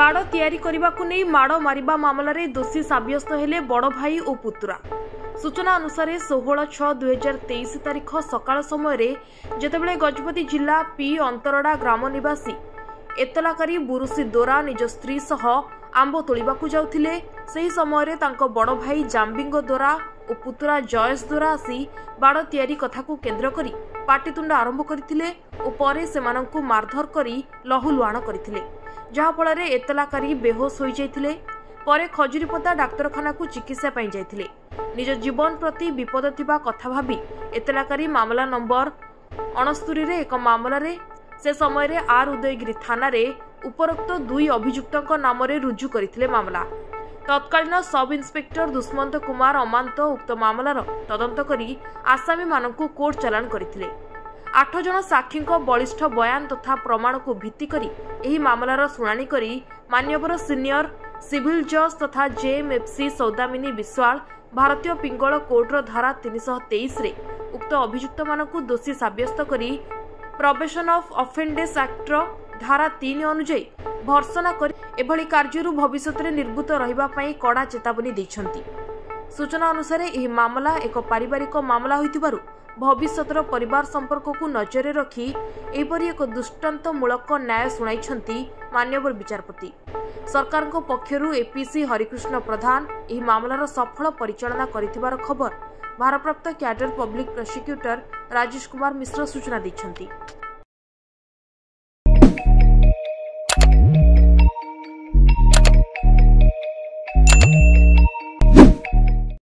बाड़ तैयारी करने को नहीं माड़ मारिबा मामलें दोषी साब्यस्त हेले बड़ भाई और पुतुरा। सूचना अनुसार 16/6/2023 तारीख सकाळ समय जेतेबेले गजपति जिला पी अंतरडा ग्राम निवासी एतलाकारी बुरुसी दोरा निज स्त्री सह आंब तोलिबाकू जाउथिले। सही समय तांको बड़ भाई जाम्बिंग दोरा और पुतुरा जयेश दोरा आसी बाड़ तैयारी कथा को केन्द्र करी पाटितुंड आरंभ करथिले और परे सेमानंकु मारधर करी लहुलुहाण करथिले, जहा फल एतलाकारी बेहोश हो जाइथिले। परे खजुरीपदा डाक्तरखाना को चिकित्सा पाई जाइथिले। निज जीवन प्रति विपद थिबा कथा भाबी एतलाकारी मामला नंबर 69 रे एक मामला रे से समय आर उदयगिरी थाना रे उपरोक्त 2 अभियुक्तों नाम रुजु करथिले मामला। तत्कालीन सब इन्स्पेक्टर दुष्मंत कुमार अमांत उक्त मामलार तदंत करी आसामी मानकु कोर्ट चालान करथिले। 8 जन साक्षी बलिष्ठ बयान तथा प्रमाण को भित्ति करी एही मामलार शुणाणी करी मान्यवर सीनियर सिविल जज तथा जेएमएफसी सौदामिनी विश्वाल भारतीय पिंगल कोर्टर धारा 323 रे उक्त अभियुक्त मानकु दोषी साब्यस्त करी प्रोबेशन ऑफ ऑफेंडेस एक्ट धारा 3 अनुଯାयी भर्सना कर एभली कार्यरू भविष्य निर्भूत रहिबा पई कड़ा चेतावनी दैछंती। सूचना अनुसार एही मामला एक पारिवारिक मामला होइतिबारु भविष्यतर परिवार संपर्क को नजर रखी एपरी एक दृष्टांतमूलक न्याय शुणाइछंती मान्यवर विचारपति। सरकार पक्षरु एपीसी हरिकृष्ण प्रधान एही मामलार सफल परिचालना करिथिबार खबर भारप्राप्त कैडर पब्लिक प्रोसिक्यूटर राजेश कुमार मिश्र सूचना दैछंती।